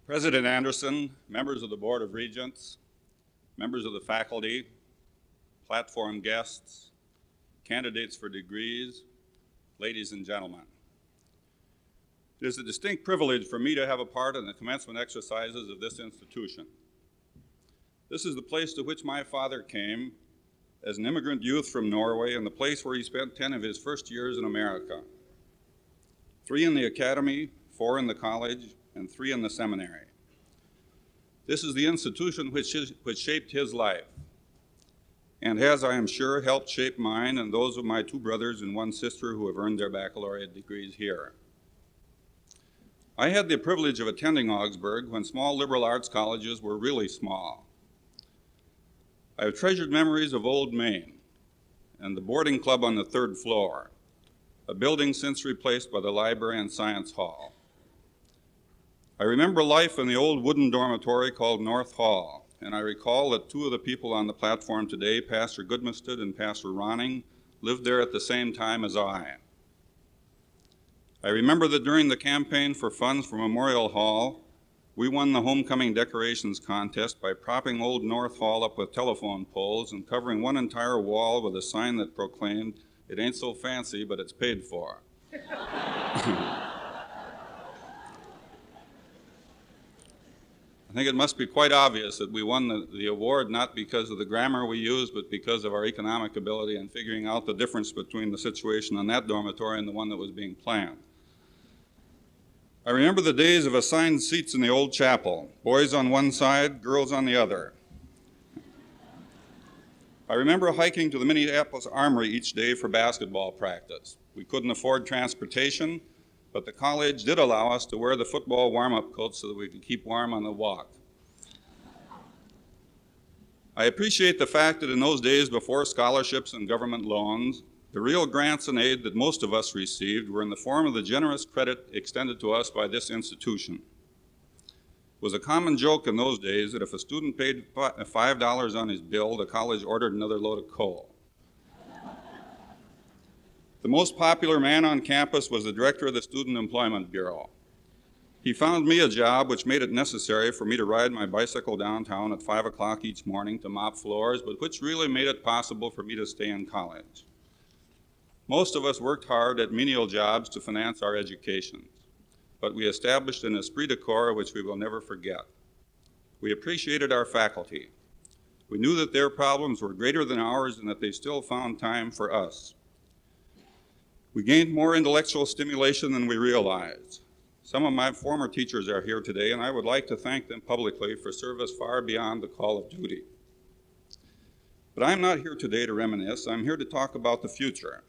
President Anderson, members of the Board of Regents, members of the faculty, platform guests, candidates for degrees, ladies and gentlemen. It is a distinct privilege for me to have a part in the commencement exercises of this institution. This is the place to which my father came as an immigrant youth from Norway and the place where he spent 10 of his first years in America. 3 in the academy, 4 in the college, and 3 in the seminary. This is the institution which shaped his life, and has, I am sure, helped shape mine and those of my 2 brothers and 1 sister who have earned their baccalaureate degrees here. I had the privilege of attending Augsburg when small liberal arts colleges were really small. I have treasured memories of Old Main and the boarding club on the 3rd floor, a building since replaced by the library and science hall. I remember life in the old wooden dormitory called North Hall, and I recall that 2 of the people on the platform today, Pastor Goodmasted and Pastor Ronning, lived there at the same time as I. I remember that during the campaign for funds for Memorial Hall, we won the homecoming decorations contest by propping old North Hall up with telephone poles and covering one entire wall with a sign that proclaimed, "It ain't so fancy, but it's paid for." I think it must be quite obvious that we won the award not because of the grammar we used, but because of our economic ability in figuring out the difference between the situation on that dormitory and the one that was being planned. I remember the days of assigned seats in the old chapel, boys on one side, girls on the other. I remember hiking to the Minneapolis Armory each day for basketball practice. We couldn't afford transportation, but the college did allow us to wear the football warm-up coats so that we could keep warm on the walk. I appreciate the fact that in those days before scholarships and government loans, the real grants and aid that most of us received were in the form of the generous credit extended to us by this institution. It was a common joke in those days that if a student paid $5 on his bill, the college ordered another load of coal. The most popular man on campus was the director of the Student Employment Bureau. He found me a job which made it necessary for me to ride my bicycle downtown at 5 o'clock each morning to mop floors, but which really made it possible for me to stay in college. Most of us worked hard at menial jobs to finance our educations, but we established an esprit de corps which we will never forget. We appreciated our faculty. We knew that their problems were greater than ours and that they still found time for us. We gained more intellectual stimulation than we realized. Some of my former teachers are here today, and I would like to thank them publicly for service far beyond the call of duty. But I'm not here today to reminisce. I'm here to talk about the future.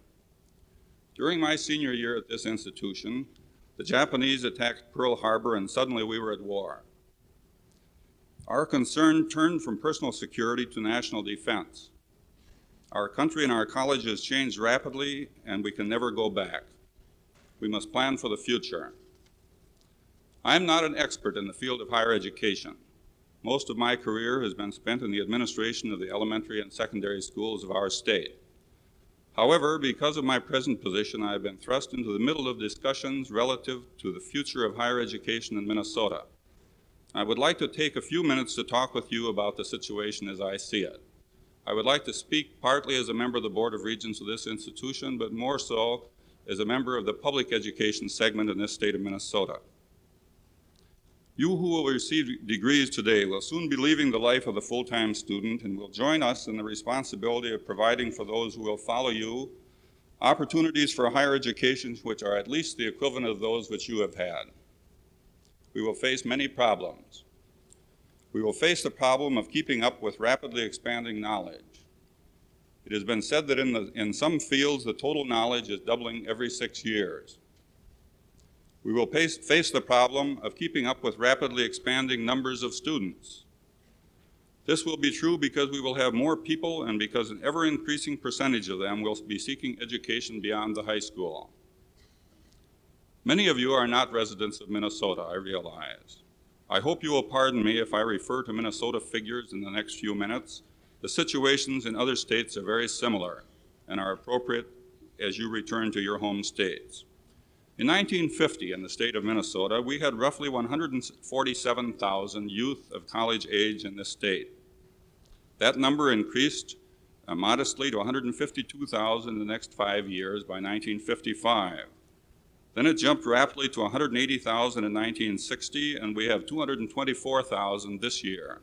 During my senior year at this institution, the Japanese attacked Pearl Harbor and suddenly we were at war. Our concern turned from personal security to national defense. Our country and our college has changed rapidly and we can never go back. We must plan for the future. I'm not an expert in the field of higher education. Most of my career has been spent in the administration of the elementary and secondary schools of our state. However, because of my present position, I have been thrust into the middle of discussions relative to the future of higher education in Minnesota. I would like to take a few minutes to talk with you about the situation as I see it. I would like to speak partly as a member of the Board of Regents of this institution, but more so as a member of the public education segment in this state of Minnesota. You who will receive degrees today will soon be leaving the life of the full-time student and will join us in the responsibility of providing for those who will follow you opportunities for higher education which are at least the equivalent of those which you have had. We will face many problems. We will face the problem of keeping up with rapidly expanding knowledge. It has been said that in some fields the total knowledge is doubling every 6 years. We will face the problem of keeping up with rapidly expanding numbers of students. This will be true because we will have more people and because an ever-increasing percentage of them will be seeking education beyond the high school. Many of you are not residents of Minnesota, I realize. I hope you will pardon me if I refer to Minnesota figures in the next few minutes. The situations in other states are very similar and are appropriate as you return to your home states. In 1950, in the state of Minnesota, we had roughly 147,000 youth of college age in this state. That number increased modestly to 152,000 in the next 5 years by 1955. Then it jumped rapidly to 180,000 in 1960, and we have 224,000 this year.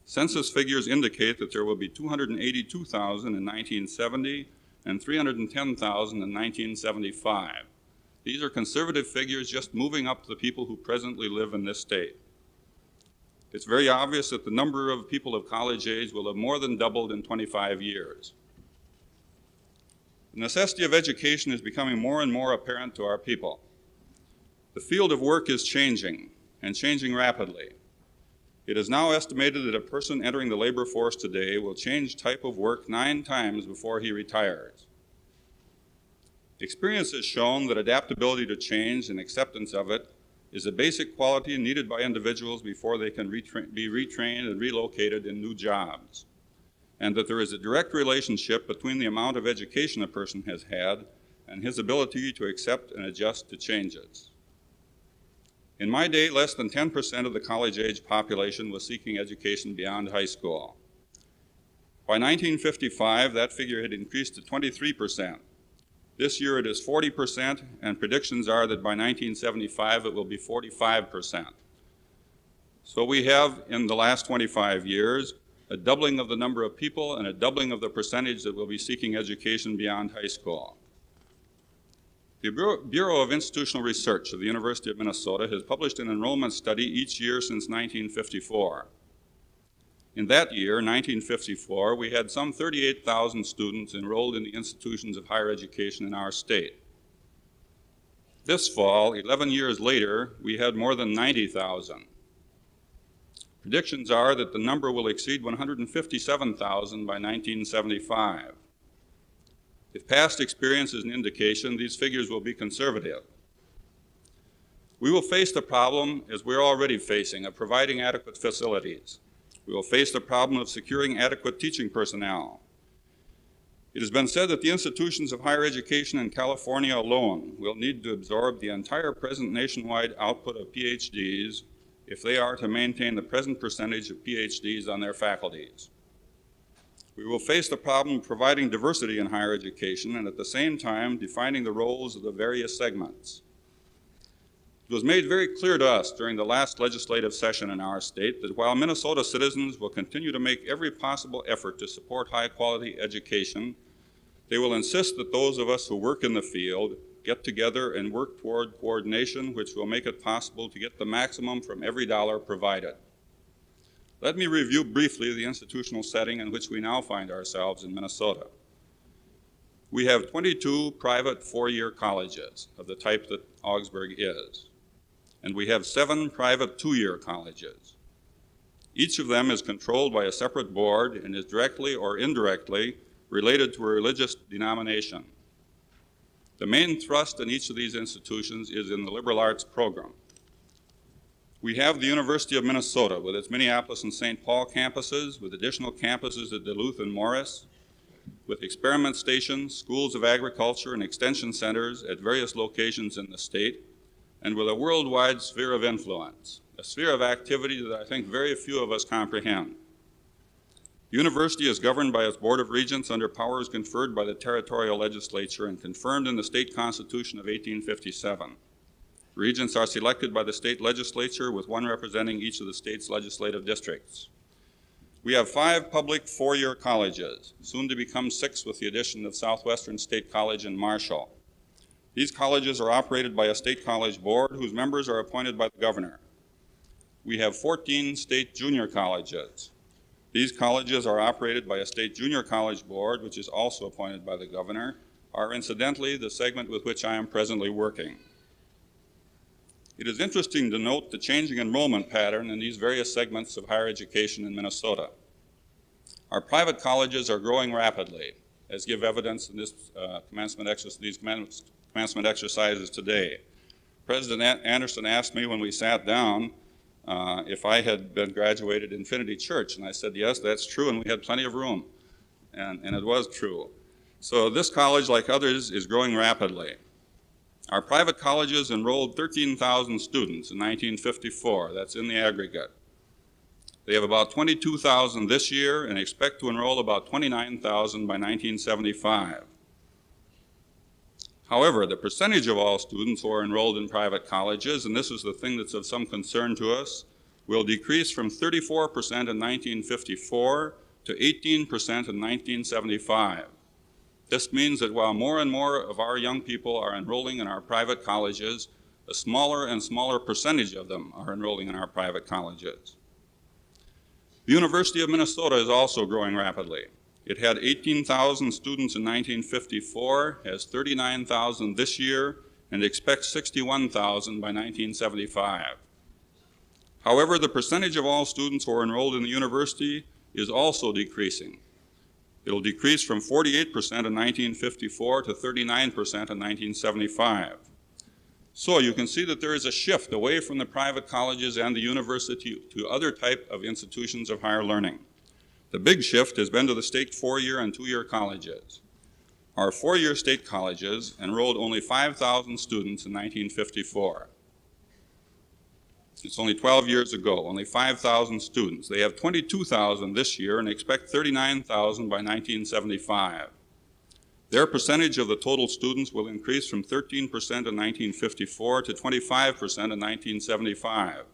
Census figures indicate that there will be 282,000 in 1970 and 310,000 in 1975. These are conservative figures just moving up the people who presently live in this state. It's very obvious that the number of people of college age will have more than doubled in 25 years. The necessity of education is becoming more and more apparent to our people. The field of work is changing, and changing rapidly. It is now estimated that a person entering the labor force today will change type of work 9 times before he retires. Experience has shown that adaptability to change and acceptance of it is a basic quality needed by individuals before they can be retrained and relocated in new jobs, and that there is a direct relationship between the amount of education a person has had and his ability to accept and adjust to changes. In my day, less than 10% of the college-age population was seeking education beyond high school. By 1955, that figure had increased to 23%. This year it is 40%, and predictions are that by 1975 it will be 45%. So we have, in the last 25 years, a doubling of the number of people and a doubling of the percentage that will be seeking education beyond high school. The Bureau of Institutional Research of the University of Minnesota has published an enrollment study each year since 1954. In that year, 1954, we had some 38,000 students enrolled in the institutions of higher education in our state. This fall, 11 years later, we had more than 90,000. Predictions are that the number will exceed 157,000 by 1975. If past experience is an indication, these figures will be conservative. We will face the problem, as we're already facing, of providing adequate facilities. We will face the problem of securing adequate teaching personnel. It has been said that the institutions of higher education in California alone will need to absorb the entire present nationwide output of PhDs if they are to maintain the present percentage of PhDs on their faculties. We will face the problem of providing diversity in higher education and at the same time defining the roles of the various segments. It was made very clear to us during the last legislative session in our state that while Minnesota citizens will continue to make every possible effort to support high-quality education, they will insist that those of us who work in the field get together and work toward coordination which will make it possible to get the maximum from every dollar provided. Let me review briefly the institutional setting in which we now find ourselves in Minnesota. We have 22 private 4-year colleges of the type that Augsburg is. And we have 7 private 2-year colleges. Each of them is controlled by a separate board and is directly or indirectly related to a religious denomination. The main thrust in each of these institutions is in the liberal arts program. We have the University of Minnesota with its Minneapolis and St. Paul campuses, with additional campuses at Duluth and Morris, with experiment stations, schools of agriculture, and extension centers at various locations in the state, and with a worldwide sphere of influence, a sphere of activity that I think very few of us comprehend. The university is governed by its Board of Regents under powers conferred by the territorial legislature and confirmed in the state constitution of 1857. Regents are selected by the state legislature with one representing each of the state's legislative districts. We have 5 public 4-year colleges, soon to become 6 with the addition of Southwestern State College in Marshall. These colleges are operated by a state college board whose members are appointed by the governor. We have 14 state junior colleges. These colleges are operated by a state junior college board, which is also appointed by the governor, are incidentally the segment with which I am presently working. It is interesting to note the changing enrollment pattern in these various segments of higher education in Minnesota. Our private colleges are growing rapidly, as give evidence in this commencement exercises today. President Anderson asked me when we sat down if I had been graduated in Infinity Church, and I said, yes, that's true, and we had plenty of room, and it was true. So this college, like others, is growing rapidly. Our private colleges enrolled 13,000 students in 1954. That's in the aggregate. They have about 22,000 this year and expect to enroll about 29,000 by 1975. However, the percentage of all students who are enrolled in private colleges, and this is the thing that's of some concern to us, will decrease from 34% in 1954 to 18% in 1975. This means that while more and more of our young people are enrolling in our private colleges, a smaller and smaller percentage of them are enrolling in our private colleges. The University of Minnesota is also growing rapidly. It had 18,000 students in 1954, has 39,000 this year, and expects 61,000 by 1975. However, the percentage of all students who are enrolled in the university is also decreasing. It will decrease from 48% in 1954 to 39% in 1975. So you can see that there is a shift away from the private colleges and the university to other type of institutions of higher learning. The big shift has been to the state 4-year and 2-year colleges. Our 4-year state colleges enrolled only 5,000 students in 1954. It's only 12 years ago, only 5,000 students. They have 22,000 this year and expect 39,000 by 1975. Their percentage of the total students will increase from 13% in 1954 to 25% in 1975.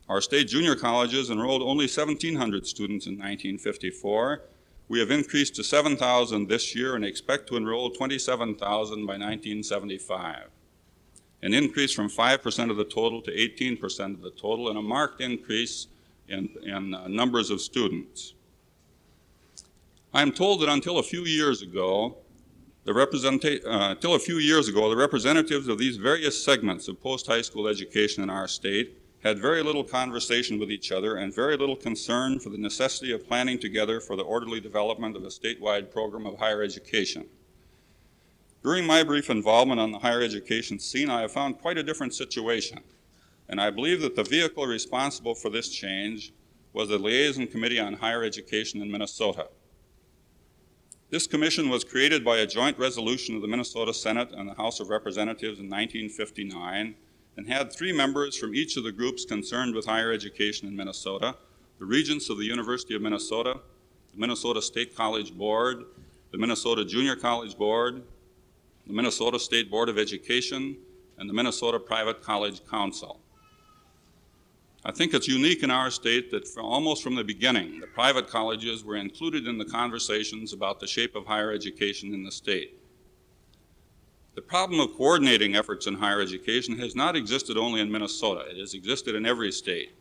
Our state junior colleges enrolled only 1,700 students in 1954. We have increased to 7,000 this year and expect to enroll 27,000 by 1975. An increase from 5% of the total to 18% of the total, and a marked increase in numbers of students. I'm told that until a few years ago, the representatives of these various segments of post-high school education in our state had very little conversation with each other and very little concern for the necessity of planning together for the orderly development of a statewide program of higher education. During my brief involvement on the higher education scene, I have found quite a different situation, and I believe that the vehicle responsible for this change was the Liaison Committee on Higher Education in Minnesota. This commission was created by a joint resolution of the Minnesota Senate and the House of Representatives in 1959 and had 3 members from each of the groups concerned with higher education in Minnesota: the Regents of the University of Minnesota, the Minnesota State College Board, the Minnesota Junior College Board, the Minnesota State Board of Education, and the Minnesota Private College Council. I think it's unique in our state that almost from the beginning, the private colleges were included in the conversations about the shape of higher education in the state. The problem of coordinating efforts in higher education has not existed only in Minnesota. It has existed in every state.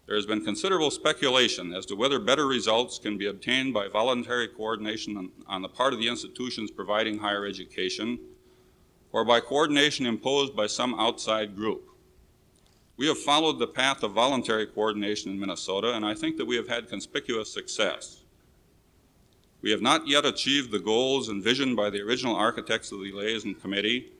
There has been considerable speculation as to whether better results can be obtained by voluntary coordination on the part of the institutions providing higher education, or by coordination imposed by some outside group. We have followed the path of voluntary coordination in Minnesota, and I think that we have had conspicuous success. We have not yet achieved the goals envisioned by the original architects of the Liaison Committee,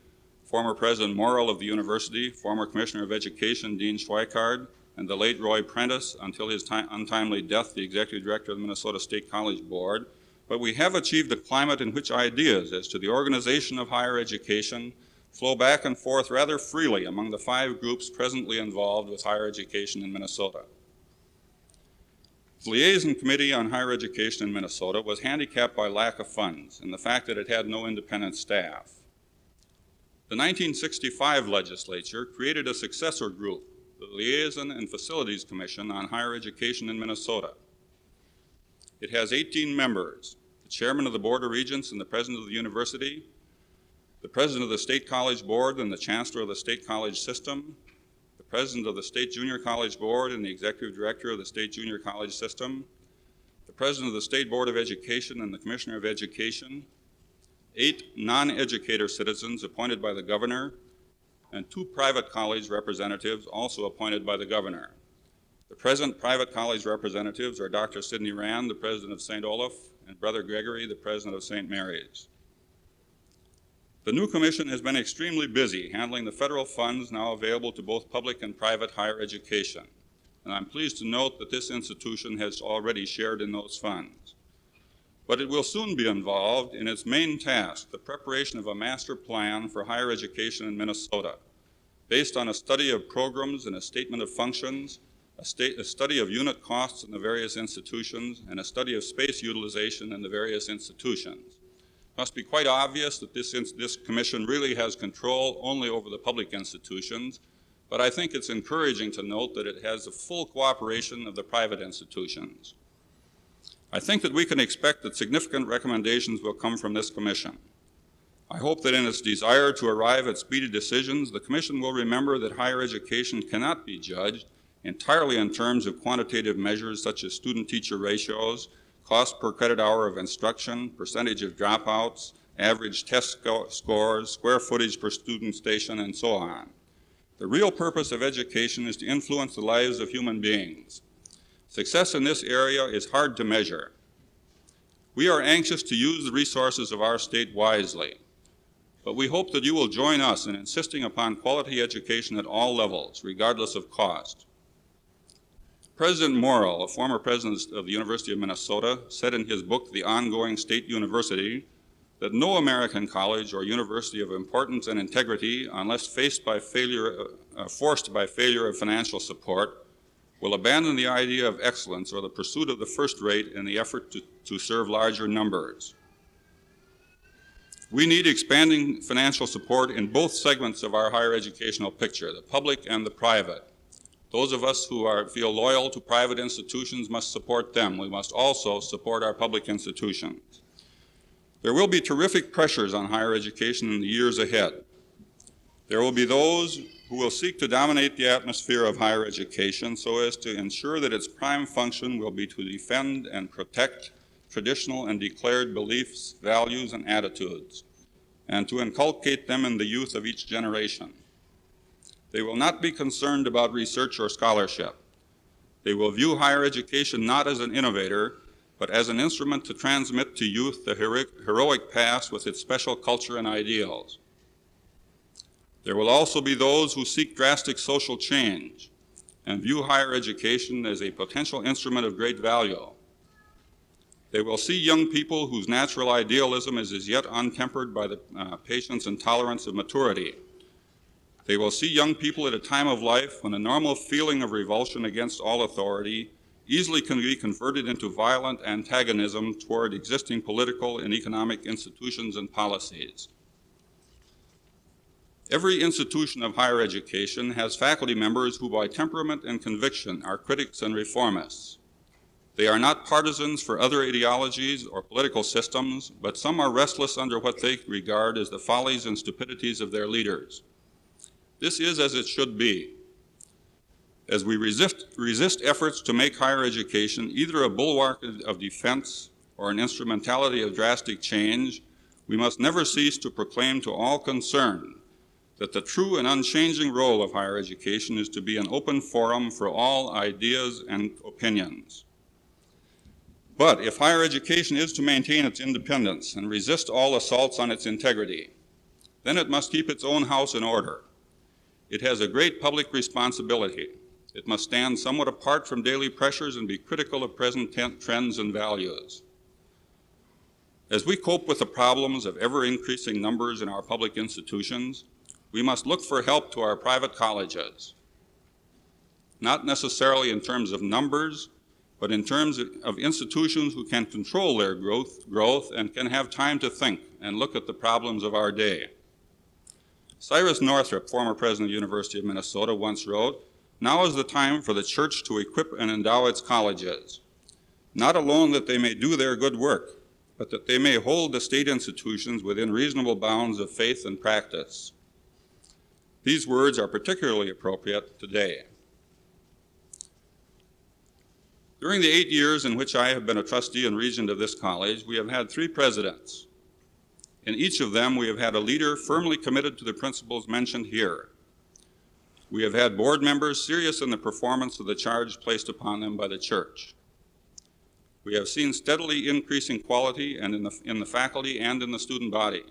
former President Morrill of the university, former Commissioner of Education Dean Schweikard, and the late Roy Prentice, until his untimely death, the Executive Director of the Minnesota State College Board. But we have achieved a climate in which ideas as to the organization of higher education flow back and forth rather freely among the 5 groups presently involved with higher education in Minnesota. The Liaison Committee on Higher Education in Minnesota was handicapped by lack of funds and the fact that it had no independent staff. The 1965 legislature created a successor group, the Liaison and Facilities Commission on Higher Education in Minnesota. It has 18 members, the chairman of the Board of Regents and the president of the university, the president of the State College Board and the chancellor of the State College System, the president of the State Junior College Board and the executive director of the State Junior College System, the president of the State Board of Education and the commissioner of education, 8 non-educator citizens appointed by the governor, and 2 private college representatives also appointed by the governor. The present private college representatives are Dr. Sidney Rand, the president of St. Olaf, and Brother Gregory, the president of St. Mary's. The new commission has been extremely busy handling the federal funds now available to both public and private higher education, and I'm pleased to note that this institution has already shared in those funds. but it will soon be involved in its main task, the preparation of a master plan for higher education in Minnesota, based on a study of programs and a statement of functions, a study of unit costs in the various institutions, and a study of space utilization in the various institutions. It must be quite obvious that this commission really has control only over the public institutions, but I think it's encouraging to note that it has the full cooperation of the private institutions. I think that we can expect that significant recommendations will come from this commission. I hope that in its desire to arrive at speedy decisions, the commission will remember that higher education cannot be judged entirely in terms of quantitative measures such as student-teacher ratios, cost per credit hour of instruction, percentage of dropouts, average test scores, square footage per student station, and so on. The real purpose of education is to influence the lives of human beings. Success in this area is hard to measure. We are anxious to use the resources of our state wisely, but we hope that you will join us in insisting upon quality education at all levels, regardless of cost. President Morrill, a former president of the University of Minnesota, said in his book, The Ongoing State University, that no American college or university of importance and integrity, unless forced by failure of financial support, will abandon the idea of excellence or the pursuit of the first rate in the effort to serve larger numbers. We need expanding financial support in both segments of our higher educational picture, the public and the private. Those of us who feel loyal to private institutions must support them. We must also support our public institutions. There will be terrific pressures on higher education in the years ahead. There will be those who will seek to dominate the atmosphere of higher education so as to ensure that its prime function will be to defend and protect traditional and declared beliefs, values, and attitudes, and to inculcate them in the youth of each generation. They will not be concerned about research or scholarship. They will view higher education not as an innovator, but as an instrument to transmit to youth the heroic past with its special culture and ideals. There will also be those who seek drastic social change and view higher education as a potential instrument of great value. They will see young people whose natural idealism is as yet untempered by the patience and tolerance of maturity. They will see young people at a time of life when a normal feeling of revulsion against all authority easily can be converted into violent antagonism toward existing political and economic institutions and policies. Every institution of higher education has faculty members who by temperament and conviction are critics and reformists. They are not partisans for other ideologies or political systems, but some are restless under what they regard as the follies and stupidities of their leaders. This is as it should be. As we resist efforts to make higher education either a bulwark of defense or an instrumentality of drastic change, we must never cease to proclaim to all concerned that the true and unchanging role of higher education is to be an open forum for all ideas and opinions. But if higher education is to maintain its independence and resist all assaults on its integrity, then it must keep its own house in order. It has a great public responsibility. It must stand somewhat apart from daily pressures and be critical of present trends and values. As we cope with the problems of ever-increasing numbers in our public institutions, we must look for help to our private colleges, not necessarily in terms of numbers, but in terms of institutions who can control their growth and can have time to think and look at the problems of our day. Cyrus Northrop, former president of the University of Minnesota, once wrote, "Now is the time for the church to equip and endow its colleges, not alone that they may do their good work, but that they may hold the state institutions within reasonable bounds of faith and practice." These words are particularly appropriate today. During the 8 years in which I have been a trustee and regent of this college, we have had 3 presidents. In each of them, we have had a leader firmly committed to the principles mentioned here. We have had board members serious in the performance of the charge placed upon them by the church. We have seen steadily increasing quality and in the faculty and in the student body.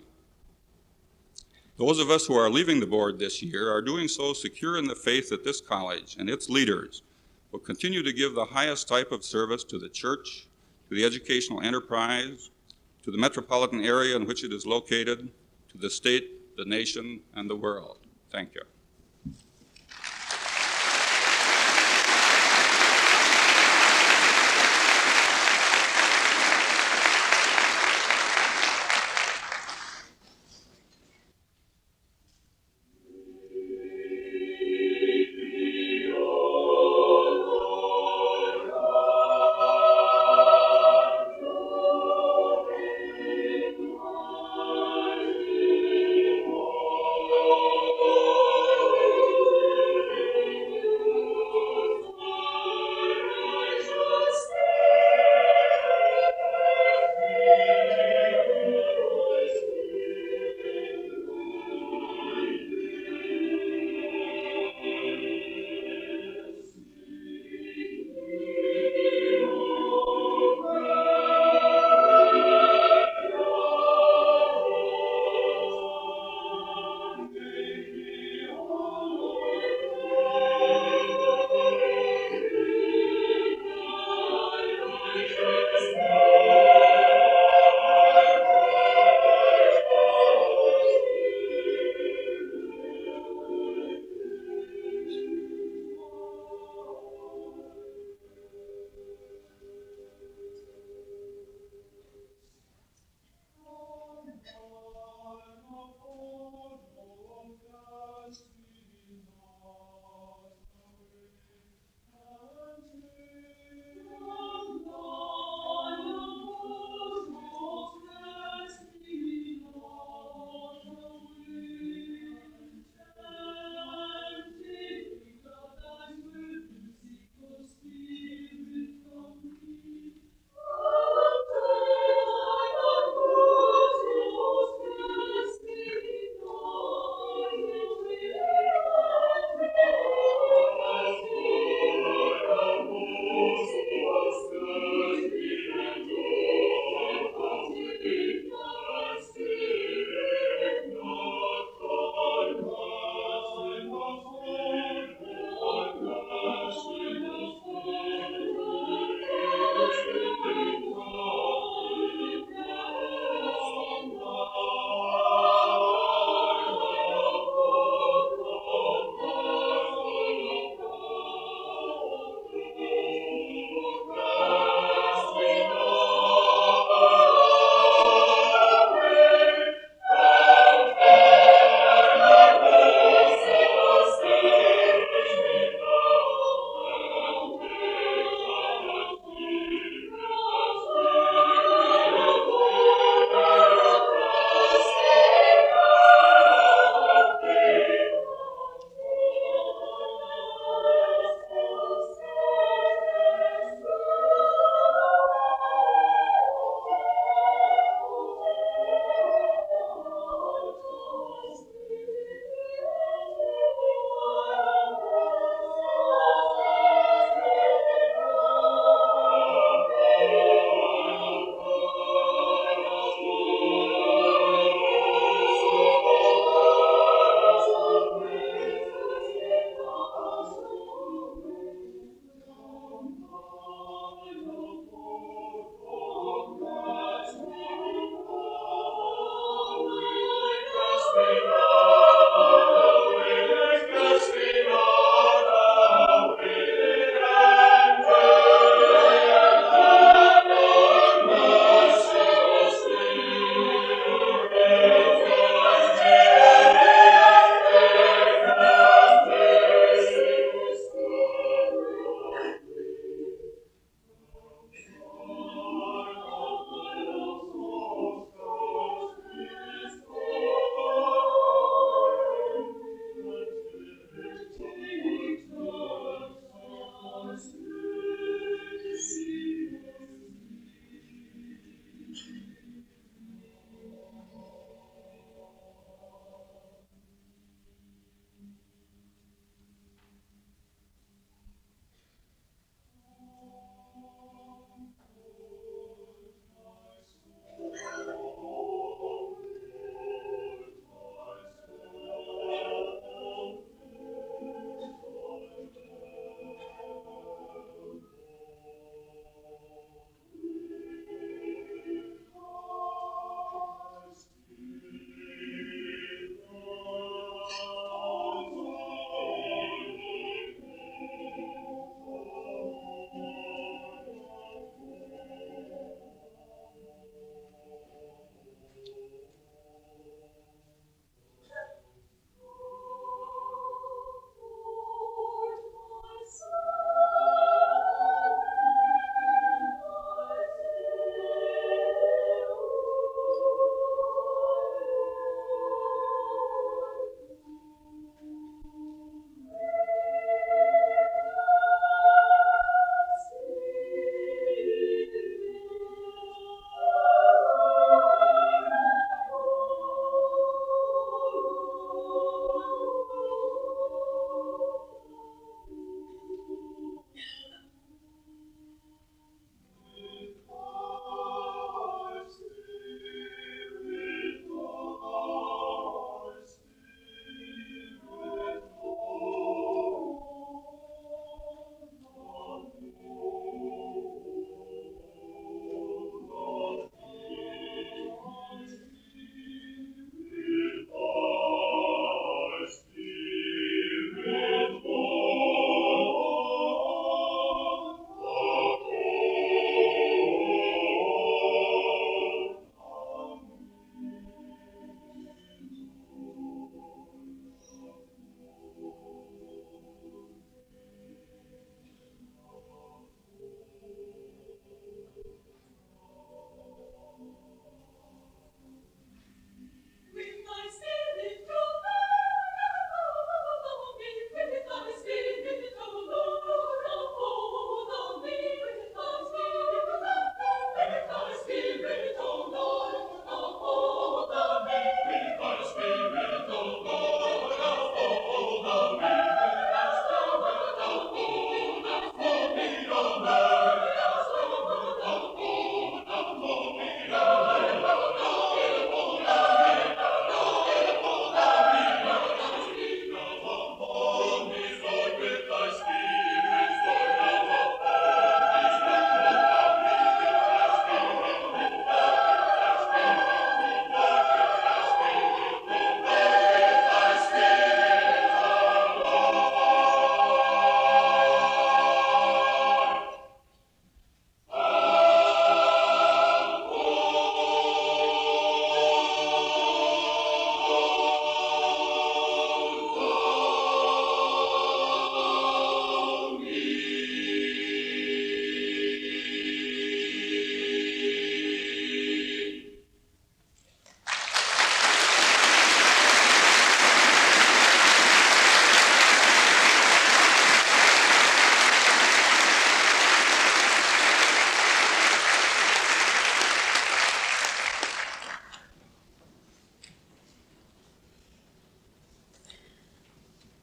Those of us who are leaving the board this year are doing so secure in the faith that this college and its leaders will continue to give the highest type of service to the church, to the educational enterprise, to the metropolitan area in which it is located, to the state, the nation, and the world. Thank you.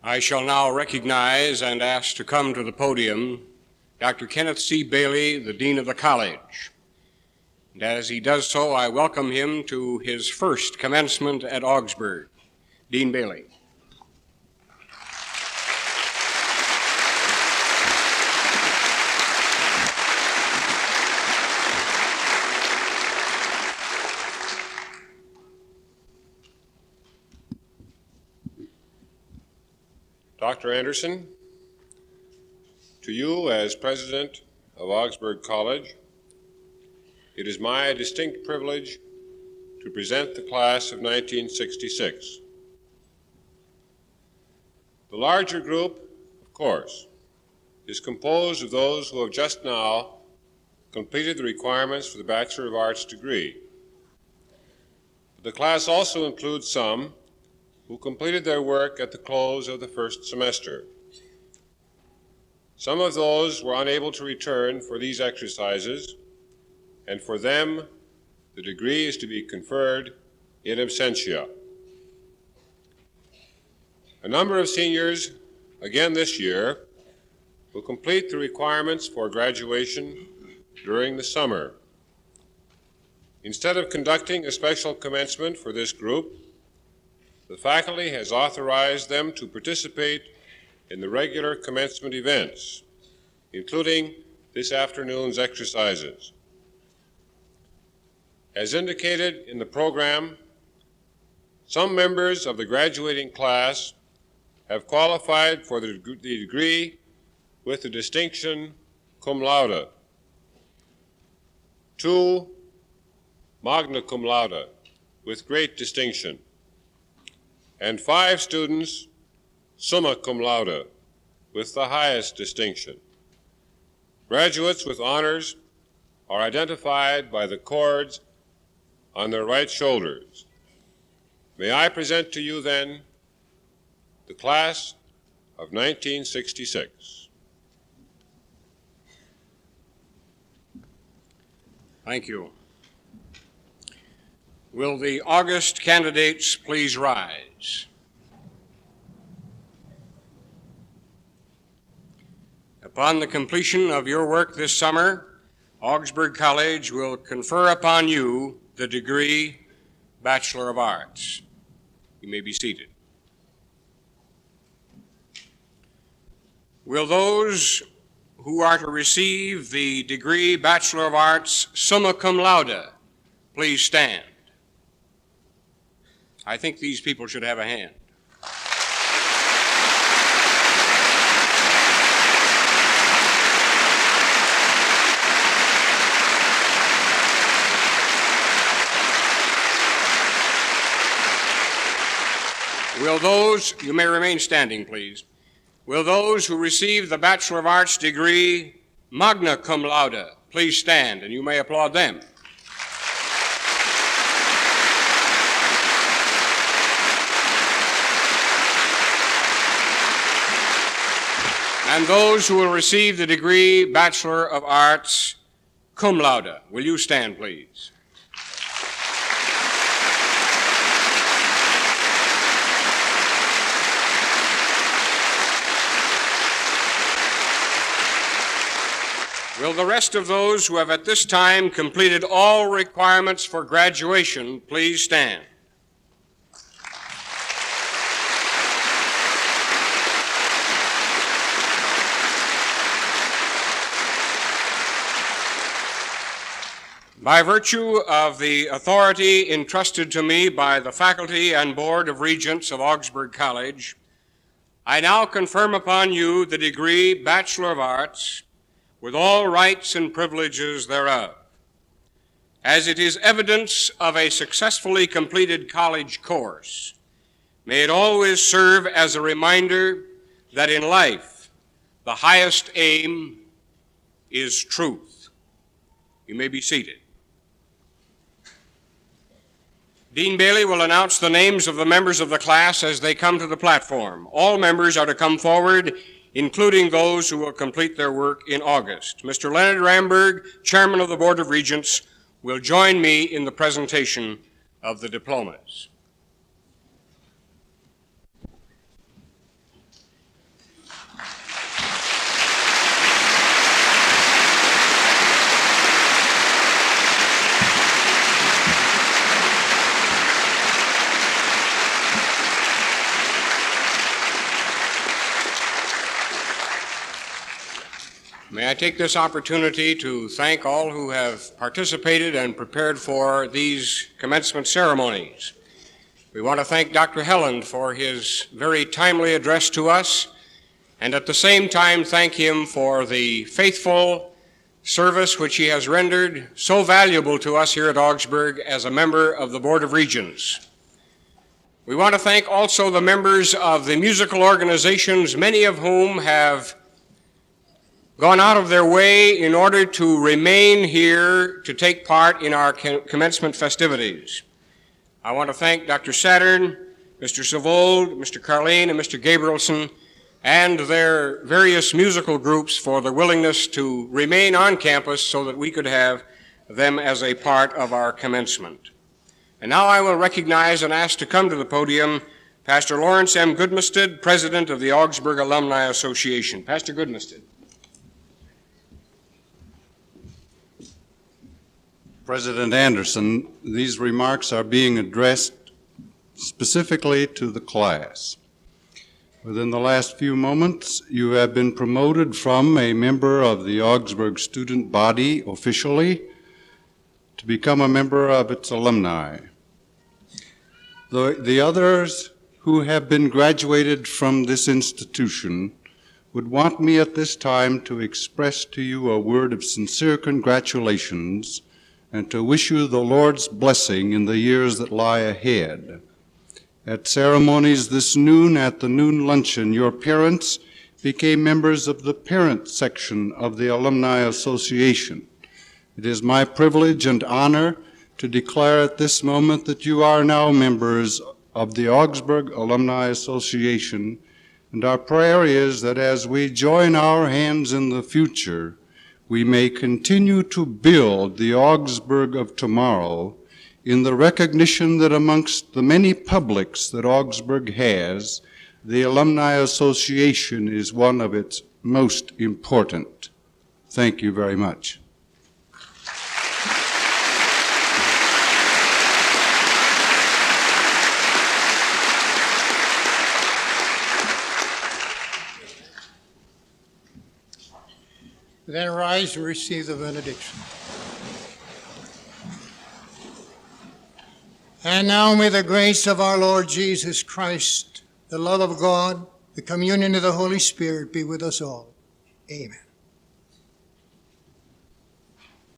I shall now recognize and ask to come to the podium Dr. Kenneth C. Bailey, the Dean of the College. And as he does so, I welcome him to his first commencement at Augsburg. Dean Bailey. Dr. Anderson, to you as President of Augsburg College, it is my distinct privilege to present the class of 1966. The larger group, of course, is composed of those who have just now completed the requirements for the Bachelor of Arts degree. But the class also includes some who completed their work at the close of the first semester. Some of those were unable to return for these exercises, and for them, the degree is to be conferred in absentia. A number of seniors, again this year, will complete the requirements for graduation during the summer. Instead of conducting a special commencement for this group, the faculty has authorized them to participate in the regular commencement events, including this afternoon's exercises. As indicated in the program, some members of the graduating class have qualified for the degree with the distinction cum laude, 2 magna cum laude with great distinction, and 5 students summa cum laude with the highest distinction. Graduates with honors are identified by the cords on their right shoulders. May I present to you then the class of 1966. Thank you. Will the August candidates please rise? Upon the completion of your work this summer, Augsburg College will confer upon you the degree Bachelor of Arts. You may be seated. Will those who are to receive the degree Bachelor of Arts summa cum laude please stand? I think these people should have a hand. Will those, you may remain standing, please. Will those who receive the Bachelor of Arts degree magna cum laude please stand, and you may applaud them. And those who will receive the degree Bachelor of Arts cum laude, will you stand, please? Will the rest of those who have at this time completed all requirements for graduation please stand? By virtue of the authority entrusted to me by the faculty and Board of Regents of Augsburg College, I now confirm upon you the degree Bachelor of Arts with all rights and privileges thereof. As it is evidence of a successfully completed college course, may it always serve as a reminder that in life, the highest aim is truth. You may be seated. Dean Bailey will announce the names of the members of the class as they come to the platform. All members are to come forward, including those who will complete their work in August. Mr. Leonard Ramberg, Chairman of the Board of Regents, will join me in the presentation of the diplomas. take this opportunity to thank all who have participated and prepared for these commencement ceremonies. We want to thank Dr. Helland for his very timely address to us, and at the same time thank him for the faithful service which he has rendered so valuable to us here at Augsburg as a member of the Board of Regents. We want to thank also the members of the musical organizations, many of whom have gone out of their way in order to remain here to take part in our commencement festivities. I want to thank Dr. Saturn, Mr. Savold, Mr. Carleen, and Mr. Gabrielson, and their various musical groups for their willingness to remain on campus so that we could have them as a part of our commencement. And now I will recognize and ask to come to the podium Pastor Lawrence M. Goodmasted, President of the Augsburg Alumni Association. Pastor Goodmasted. President Anderson, these remarks are being addressed specifically to the class. Within the last few moments, you have been promoted from a member of the Augsburg student body officially to become a member of its alumni. The others who have been graduated from this institution would want me at this time to express to you a word of sincere congratulations and to wish you the Lord's blessing in the years that lie ahead. At ceremonies this noon at the noon luncheon, your parents became members of the parent section of the Alumni Association. It is my privilege and honor to declare at this moment that you are now members of the Augsburg Alumni Association, and our prayer is that as we join our hands in the future, we may continue to build the Augsburg of tomorrow in the recognition that amongst the many publics that Augsburg has, the Alumni Association is one of its most important. Thank you very much. Then rise and receive the benediction. And now may the grace of our Lord Jesus Christ, the love of God, the communion of the Holy Spirit be with us all. Amen.